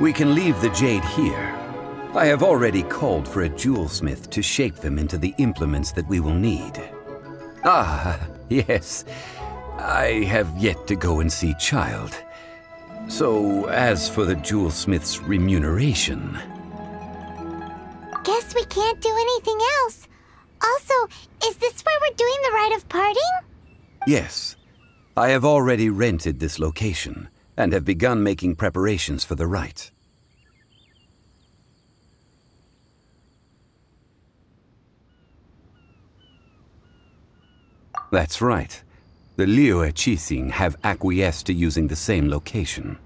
We can leave the jade here. I have already called for a jewelsmith to shape them into the implements that we will need. Ah, yes. I have yet to go and see Child. So, as for the jewelsmith's remuneration... Guess we can't do anything else. Also, is this where we're doing the rite of parting? Yes. I have already rented this location, and have begun making preparations for the rite. That's right. The Liyue Qixing have acquiesced to using the same location.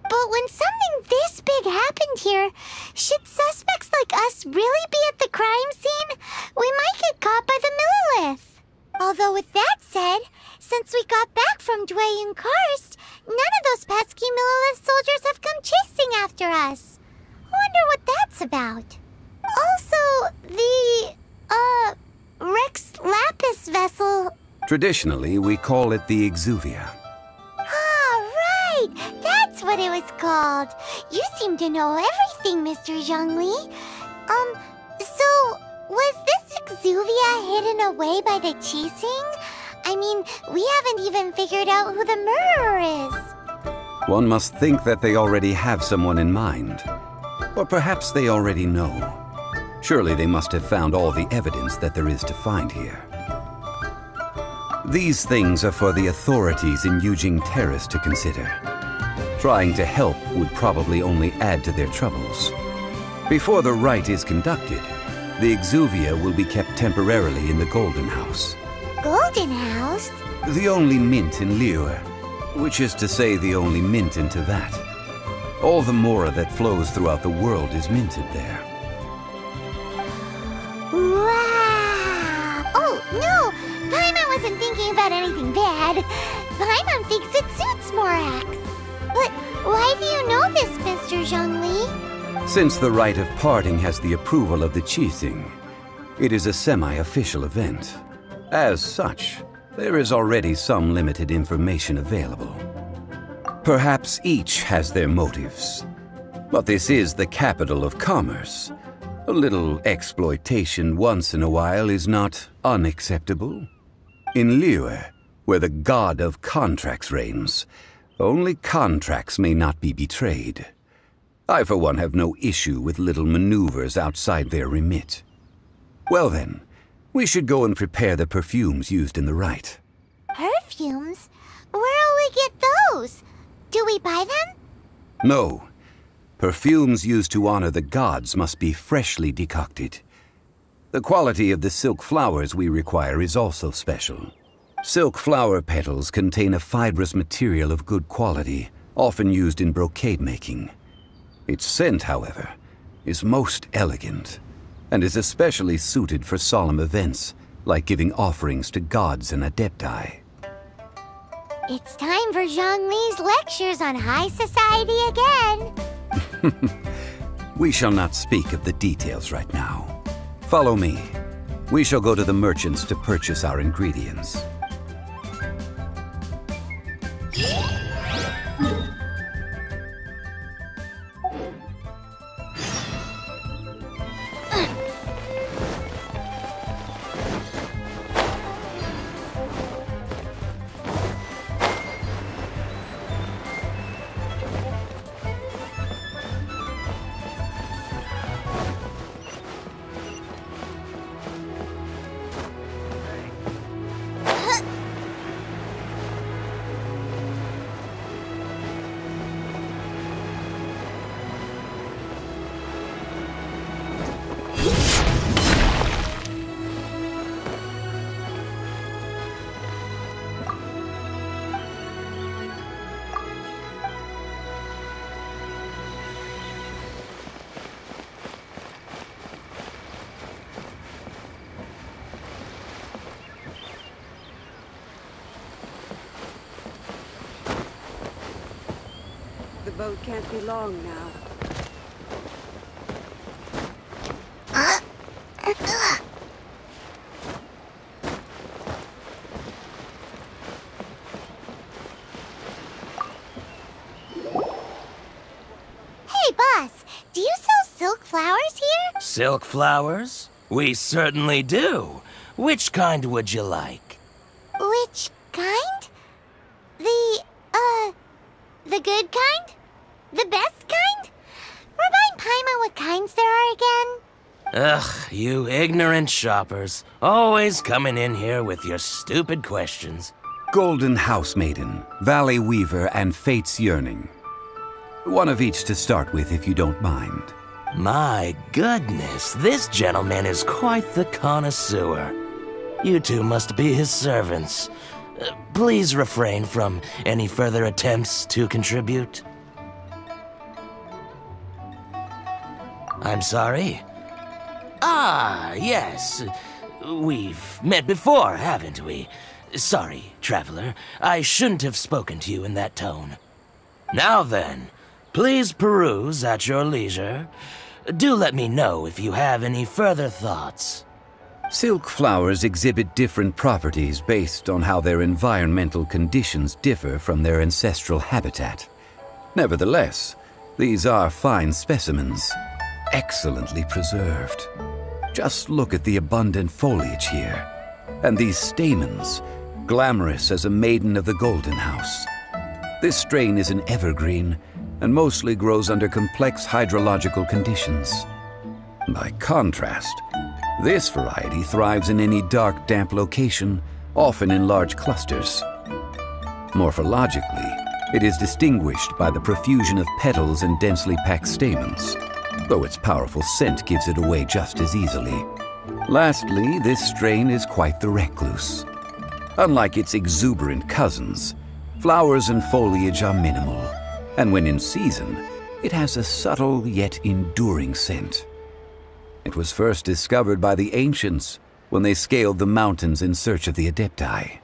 But when something this big happened here, should suspects like us really be at the crime scene? We might get caught by the Millilith. Although with that said, since we got back from Dwayne Karst, none of those pesky Millilith soldiers have come chasing after us. Wonder what that's about. Also, the, Rex Lapis vessel... Traditionally, we call it the Exuvia. Ah, right! That's what it was called. You seem to know everything, Mr. Zhongli. So, was this Exuvia hidden away by the Qixing? I mean, we haven't even figured out who the murderer is. One must think that they already have someone in mind. Or perhaps they already know. Surely they must have found all the evidence that there is to find here. These things are for the authorities in Yujing Terrace to consider. Trying to help would probably only add to their troubles. Before the rite is conducted, the Exuvia will be kept temporarily in the Golden House. Golden House? The only mint in Liyue, which is to say the only mint in Teyvat. All the mora that flows throughout the world is minted there. Wow! Oh, no! Paimon wasn't thinking about anything bad. Paimon thinks it suits Morax. But why do you know this, Mr. Zhongli? Since the rite of parting has the approval of the Qixing, it is a semi-official event. As such, there is already some limited information available. Perhaps each has their motives. But this is the capital of commerce. A little exploitation once in a while is not unacceptable. In Liyue, where the god of contracts reigns, only contracts may not be betrayed. I, for one, have no issue with little maneuvers outside their remit. Well then, we should go and prepare the perfumes used in the rite. Perfumes? Where'll we get those? Do we buy them? No. Perfumes used to honor the gods must be freshly decocted. The quality of the silk flowers we require is also special. Silk flower petals contain a fibrous material of good quality, often used in brocade making. Its scent, however, is most elegant, and is especially suited for solemn events, like giving offerings to gods and adepti. It's time for Zhongli's lectures on high society again. We shall not speak of the details right now. Follow me. We shall go to the merchants to purchase our ingredients. The boat can't be long now. Hey, silk flowers here? Silk flowers? We certainly do. Which kind would you like? Which kind? The good kind? The best kind? Remind Paimon what kinds there are again. Ugh, you ignorant shoppers. Always coming in here with your stupid questions. Golden House Maiden, Valley Weaver, and Fate's Yearning. One of each to start with, if you don't mind. My goodness, this gentleman is quite the connoisseur. You two must be his servants. Please refrain from any further attempts to contribute. I'm sorry? Ah, yes. We've met before, haven't we? Sorry, traveler. I shouldn't have spoken to you in that tone. Now then, please peruse at your leisure. Do let me know if you have any further thoughts. Silk flowers exhibit different properties based on how their environmental conditions differ from their ancestral habitat. Nevertheless, these are fine specimens, excellently preserved. Just look at the abundant foliage here, and these stamens, glamorous as a maiden of the Golden House. This strain is an evergreen, and mostly grows under complex hydrological conditions. By contrast, this variety thrives in any dark, damp location, often in large clusters. Morphologically, it is distinguished by the profusion of petals and densely packed stamens, though its powerful scent gives it away just as easily. Lastly, this strain is quite the recluse. Unlike its exuberant cousins, flowers and foliage are minimal, and when in season, it has a subtle yet enduring scent. It was first discovered by the ancients when they scaled the mountains in search of the Adepti.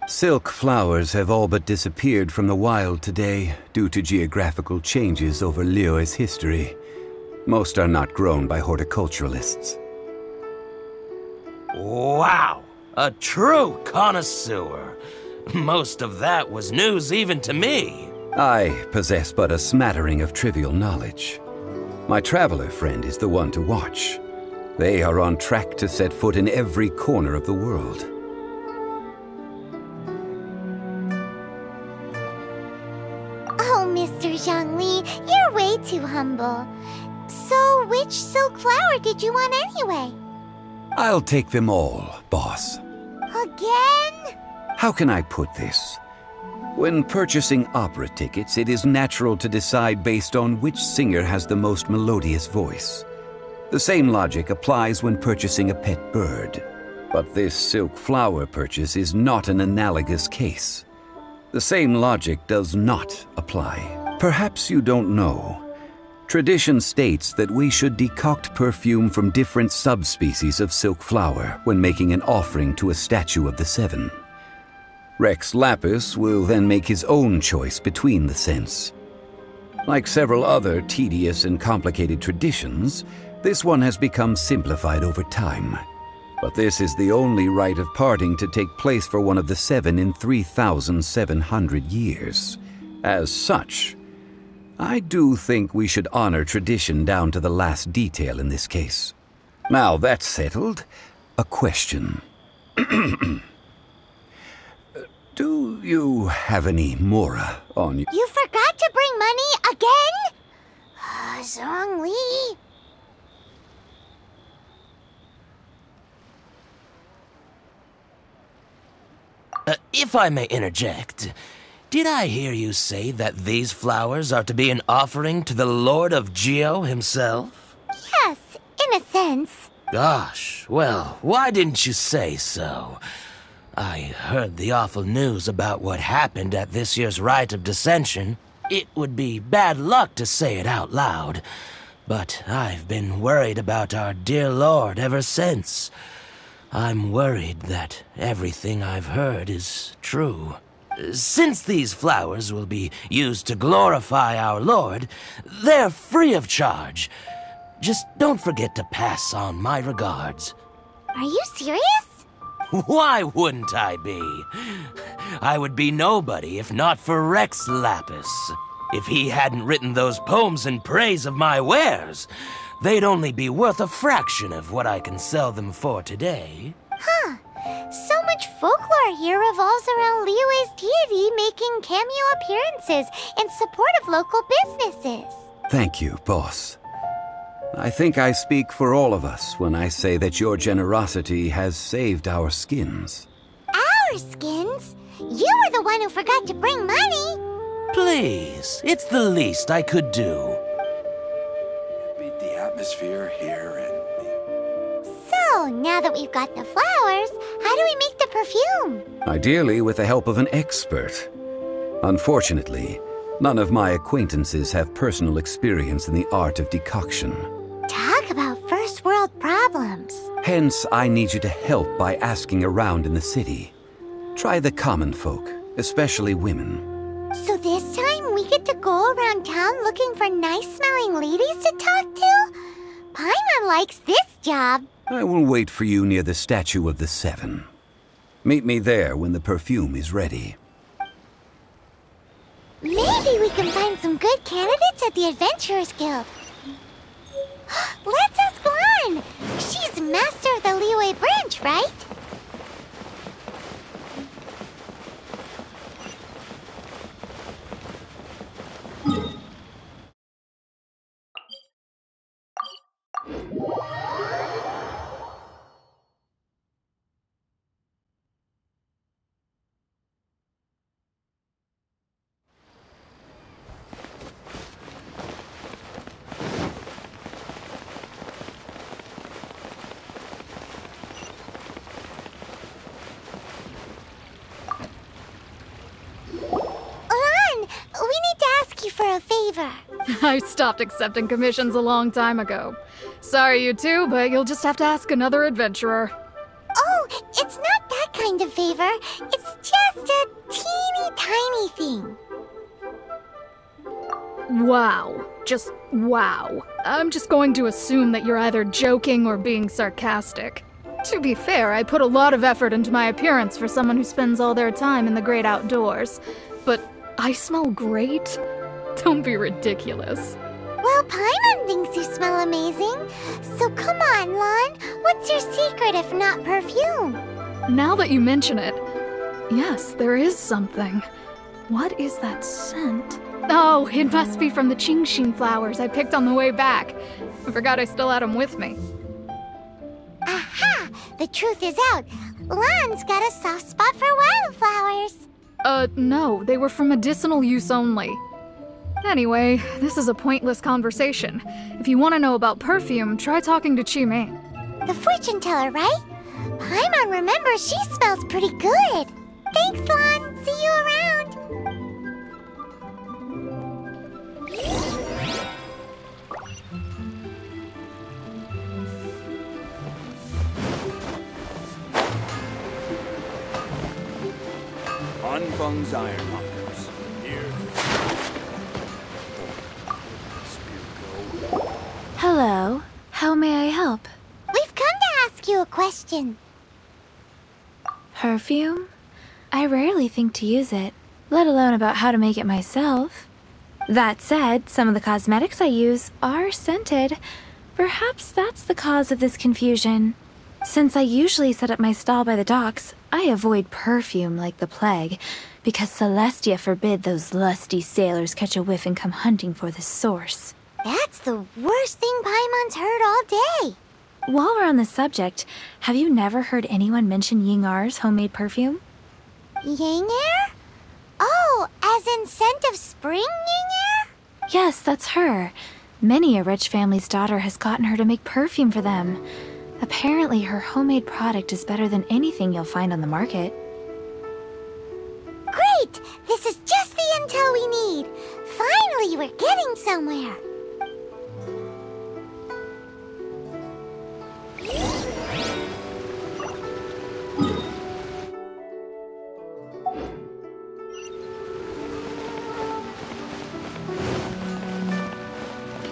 Silk flowers have all but disappeared from the wild today due to geographical changes over Liyue's history. Most are not grown by horticulturalists. Wow! A true connoisseur. Most of that was news even to me. I possess but a smattering of trivial knowledge. My traveler friend is the one to watch. They are on track to set foot in every corner of the world. Oh, Mr. Zhongli, you're way too humble. So, which silk flower did you want anyway? I'll take them all, boss. Again? How can I put this? When purchasing opera tickets, it is natural to decide based on which singer has the most melodious voice. The same logic applies when purchasing a pet bird. But this silk flower purchase is not an analogous case. The same logic does not apply. Perhaps you don't know. Tradition states that we should decoct perfume from different subspecies of silk flower when making an offering to a statue of the Seven. Rex Lapis will then make his own choice between the scents. Like several other tedious and complicated traditions, this one has become simplified over time. But this is the only rite of parting to take place for one of the Seven in 3,700 years. As such, I do think we should honor tradition down to the last detail in this case. Now that's settled, a question. Do you have any mora on you? You forgot to bring money again? Zhongli. If I may interject, did I hear you say that these flowers are to be an offering to the Lord of Geo himself? Yes, in a sense. Gosh, well, why didn't you say so? I heard the awful news about what happened at this year's Rite of Dissension. It would be bad luck to say it out loud, but I've been worried about our dear Lord ever since. I'm worried that everything I've heard is true. Since these flowers will be used to glorify our Lord, they're free of charge. Just don't forget to pass on my regards. Are you serious? Why wouldn't I be? I would be nobody if not for Rex Lapis. If he hadn't written those poems in praise of my wares, they'd only be worth a fraction of what I can sell them for today. Huh. So much folklore here revolves around Liyue's deity making cameo appearances in support of local businesses. Thank you, boss. I think I speak for all of us when I say that your generosity has saved our skins. Our skins? You were the one who forgot to bring money. Please, it's the least I could do. Beat the atmosphere here and So, now that we've got the flowers, how do we make the perfume? Ideally with the help of an expert. Unfortunately, none of my acquaintances have personal experience in the art of decoction. Talk about first world problems. Hence, I need you to help by asking around in the city. Try the common folk, especially women. So this time we get to go around town looking for nice-smelling ladies to talk to? Paimon likes this job. I will wait for you near the statue of the Seven. Meet me there when the perfume is ready. Maybe we can find some good candidates at the Adventurers Guild. Let's ask Lan. She's master of the Liyue branch, right? For a favor. I stopped accepting commissions a long time ago. Sorry, you two, but you'll just have to ask another adventurer. Oh, it's not that kind of favor. It's just a teeny tiny thing. Wow. Just wow. I'm just going to assume that you're either joking or being sarcastic. To be fair, I put a lot of effort into my appearance for someone who spends all their time in the great outdoors. But I smell great? Don't be ridiculous. Well, Paimon thinks you smell amazing. So come on, Lan. What's your secret if not perfume? Now that you mention it, yes, there is something. What is that scent? Oh, it must be from the Genshin flowers I picked on the way back. I forgot I still had them with me. Aha! The truth is out. Lan's got a soft spot for wildflowers. No, they were for medicinal use only. Anyway, this is a pointless conversation. If you want to know about perfume, try talking to teeming. The fortune teller, right? Paimon remembers she smells pretty good. Thanks, Lan. See you around. Anfang's ironmongers. Here. Hello. How may I help? We've come to ask you a question. Perfume? I rarely think to use it, let alone about how to make it myself. That said, some of the cosmetics I use are scented. Perhaps that's the cause of this confusion. Since I usually set up my stall by the docks, I avoid perfume like the plague, because Celestia forbid those lusty sailors catch a whiff and come hunting for the source. That's the worst thing Paimon's heard all day. While we're on the subject, have you never heard anyone mention Yingar's homemade perfume? Yingar? Oh, as in scent of spring, Yingar? Yes, that's her. Many a rich family's daughter has gotten her to make perfume for them. Apparently, her homemade product is better than anything you'll find on the market. Great! This is just the intel we need. Finally, we're getting somewhere.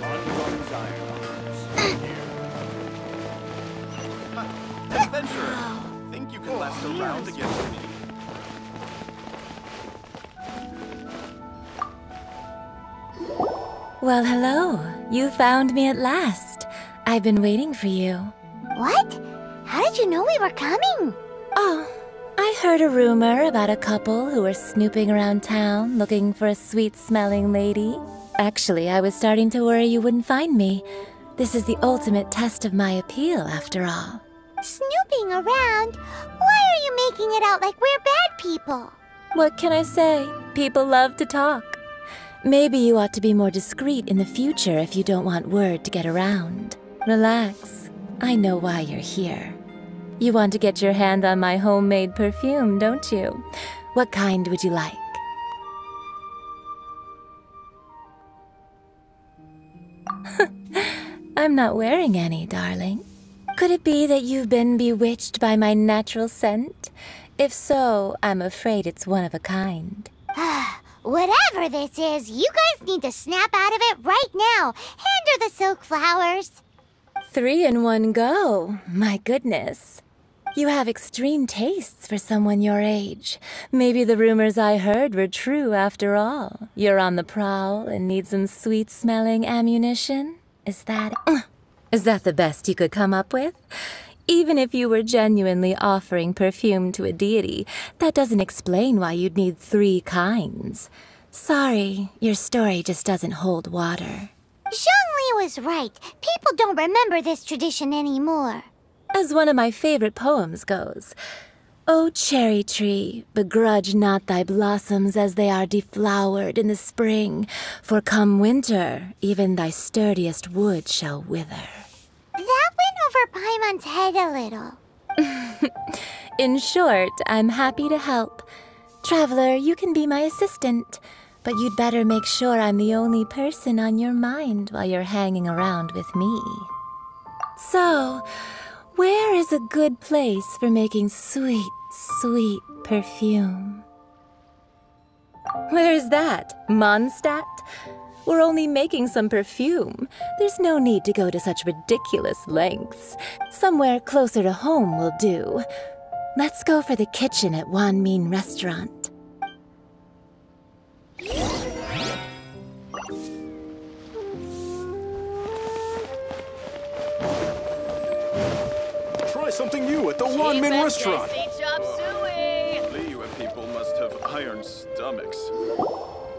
Anfang's ironmongers. Here. Adventurer, think you can last around against me? Well, hello. You found me at last. I've been waiting for you. What? How did you know we were coming? Oh, I heard a rumor about a couple who were snooping around town looking for a sweet-smelling lady. Actually, I was starting to worry you wouldn't find me. This is the ultimate test of my appeal, after all. Snooping around? Why are you making it out like we're bad people? What can I say? People love to talk. Maybe you ought to be more discreet in the future if you don't want word to get around. Relax. I know why you're here. You want to get your hand on my homemade perfume, don't you? What kind would you like? I'm not wearing any, darling. Could it be that you've been bewitched by my natural scent? If so, I'm afraid it's one of a kind. Whatever this is, you guys need to snap out of it right now. Hand her the silk flowers. 3 in one go. My goodness. You have extreme tastes for someone your age. Maybe the rumors I heard were true after all. You're on the prowl and need some sweet-smelling ammunition? Is that the best you could come up with? Even if you were genuinely offering perfume to a deity, that doesn't explain why you'd need 3 kinds. Sorry, your story just doesn't hold water. Zhongli was right. People don't remember this tradition anymore. As one of my favorite poems goes, "O cherry tree, begrudge not thy blossoms as they are deflowered in the spring, for come winter, even thy sturdiest wood shall wither." That went over Paimon's head a little. In short, I'm happy to help. Traveler, you can be my assistant, but you'd better make sure I'm the only person on your mind while you're hanging around with me. So, where is a good place for making sweet, sweet perfume? Where is that? Mondstadt? We're only making some perfume. There's no need to go to such ridiculous lengths. Somewhere closer to home will do. Let's go for the kitchen at Wan Min Restaurant. Try something new at the Wan Min restaurant. Liyue people must have iron stomachs.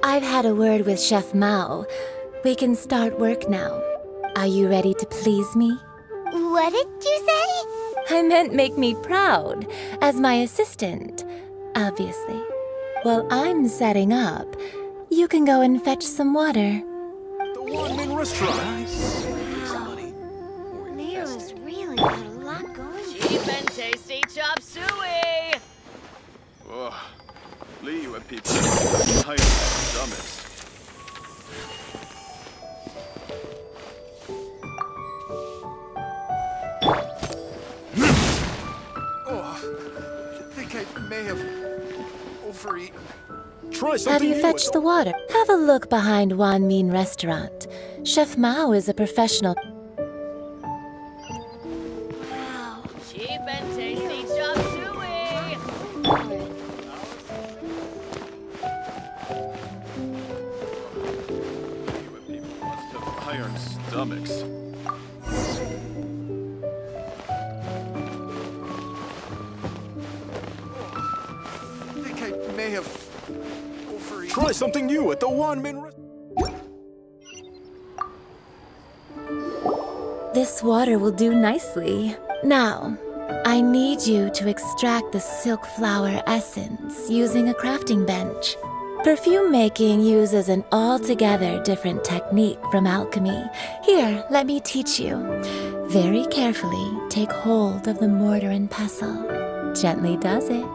I've had a word with Chef Mao. We can start work now. Are you ready to please me? What did you say? I meant make me proud, as my assistant, obviously. While I'm setting up, you can go and fetch some water. The Wan Min restaurant. Mayor has really got a lot going. Cheap and tasty chop suey! Ugh. Liyue people have iron stomachs. I think I may have overeaten. Try something Have you new fetched the water? Have a look behind Wan Min Restaurant. Chef Mao is a professional. Wow. Cheap and tasty chop suey! Liyue people must have iron stomachs. I think I may have overeaten. Try something new at the Wan Min restaurant. This water will do nicely. Now, I need you to extract the silk flower essence using a crafting bench. Perfume making uses an altogether different technique from alchemy. Here, let me teach you. Very carefully, take hold of the mortar and pestle. Gently does it.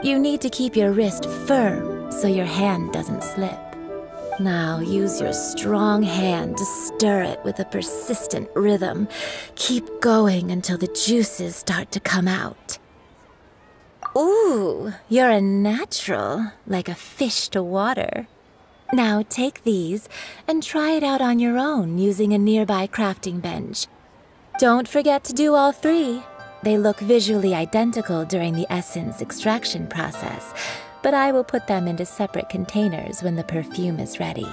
You need to keep your wrist firm so your hand doesn't slip. Now use your strong hand to stir it with a persistent rhythm. Keep going until the juices start to come out. Ooh, you're a natural, like a fish to water. Now take these and try it out on your own using a nearby crafting bench. Don't forget to do all 3. They look visually identical during the essence extraction process, but I will put them into separate containers when the perfume is ready.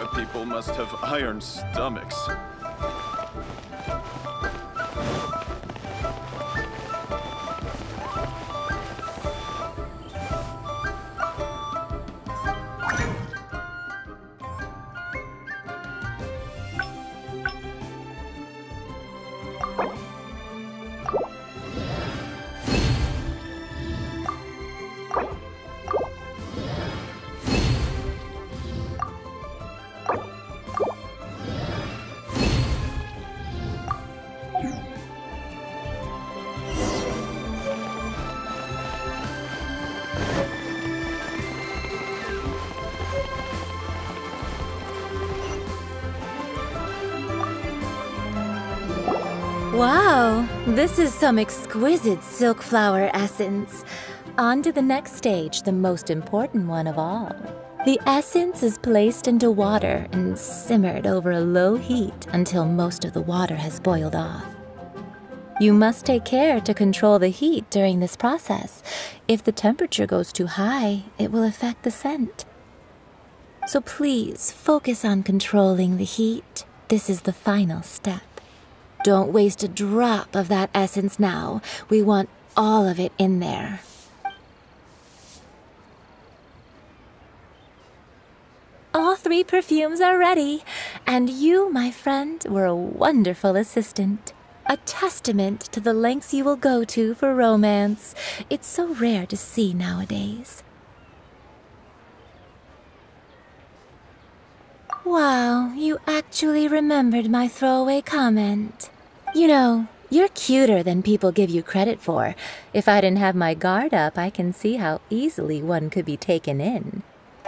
Teyvat people must have iron stomachs. Wow, this is some exquisite silk flower essence. On to the next stage, the most important one of all. The essence is placed into water and simmered over a low heat until most of the water has boiled off. You must take care to control the heat during this process. If the temperature goes too high, it will affect the scent. So please focus on controlling the heat. This is the final step. Don't waste a drop of that essence now. We want all of it in there. All 3 perfumes are ready, and you, my friend, were a wonderful assistant. A testament to the lengths you will go to for romance. It's so rare to see nowadays. Wow, you actually remembered my throwaway comment. You know, you're cuter than people give you credit for. If I didn't have my guard up, I can see how easily one could be taken in.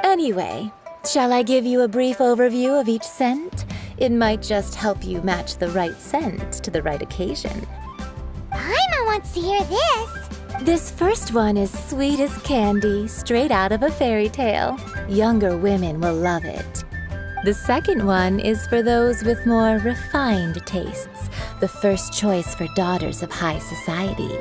Anyway, shall I give you a brief overview of each scent? It might just help you match the right scent to the right occasion. Paimon wants to hear this. This first one is sweet as candy, straight out of a fairy tale. Younger women will love it. The second one is for those with more refined tastes, the first choice for daughters of high society.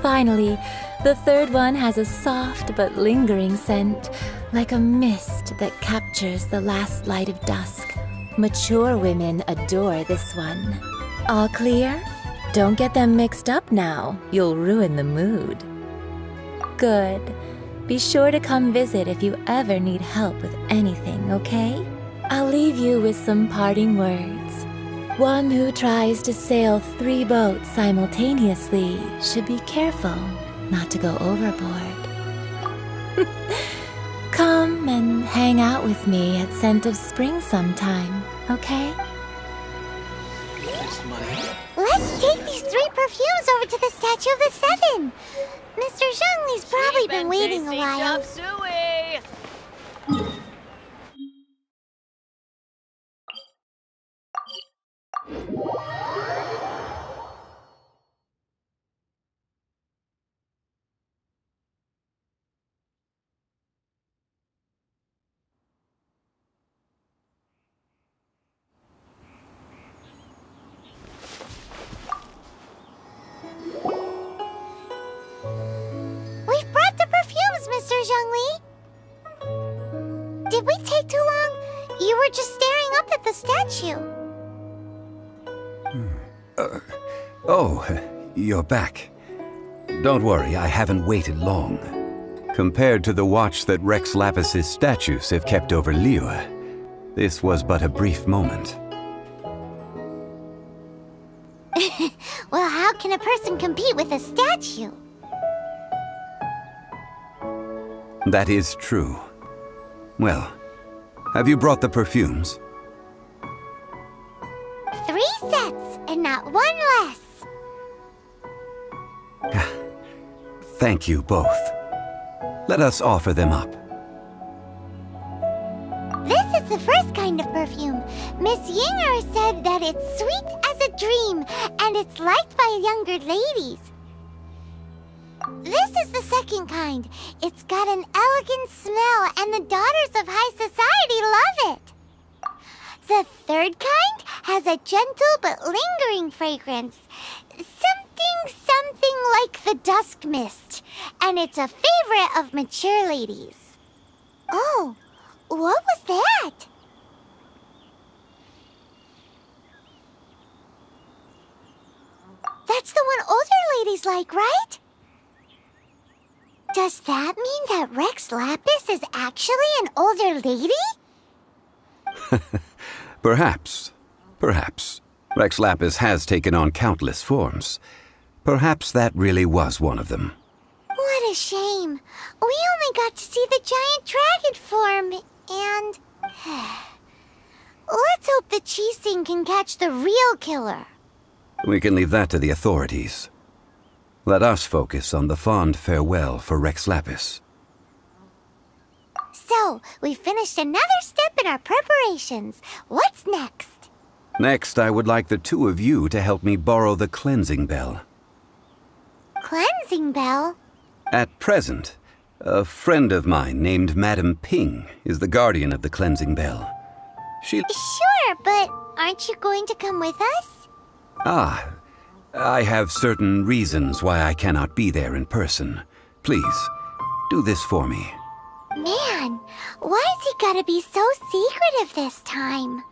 Finally, the third one has a soft but lingering scent, like a mist that captures the last light of dusk. Mature women adore this one. All clear? Don't get them mixed up now. You'll ruin the mood. Good. Be sure to come visit if you ever need help with anything, okay? I'll leave you with some parting words. One who tries to sail 3 boats simultaneously should be careful not to go overboard. Come and hang out with me at Scent of Spring sometime, okay? Let's take these 3 perfumes over to the Statue of the Seven. Mr. Zhongli's probably been waiting a while. Chop suey! We've brought the perfumes, Mr. Zhongli. Did we take too long? You were just staring up at the statue. Oh, you're back. Don't worry, I haven't waited long. Compared to the watch that Rex Lapis's statues have kept over Liyue, this was but a brief moment. Well, how can a person compete with a statue? That is true. Well, have you brought the perfumes? 3 sets, and not 1 less. Thank you both. Let us offer them up. This is the first kind of perfume. Miss Yinger said that it's sweet as a dream, and it's liked by younger ladies. This is the second kind. It's got an elegant smell, and the daughters of high society love it. The third kind has a gentle but lingering fragrance. Something like the dusk mist, and it's a favorite of mature ladies. Oh, what was that? That's the one older ladies like, right? Does that mean that Rex Lapis is actually an older lady? Perhaps. Perhaps. Rex Lapis has taken on countless forms. Perhaps that really was one of them. What a shame. We only got to see the giant dragon form, and... Let's hope the Qixing can catch the real killer. We can leave that to the authorities. Let us focus on the fond farewell for Rex Lapis. So, we finished another step in our preparations. What's next? Next, I would like the two of you to help me borrow the cleansing bell. Cleansing bell? At present, a friend of mine named Madame Ping is the guardian of the cleansing bell. Sure, but aren't you going to come with us? I have certain reasons why I cannot be there in person. Please, do this for me. Man, why's he gotta be so secretive this time?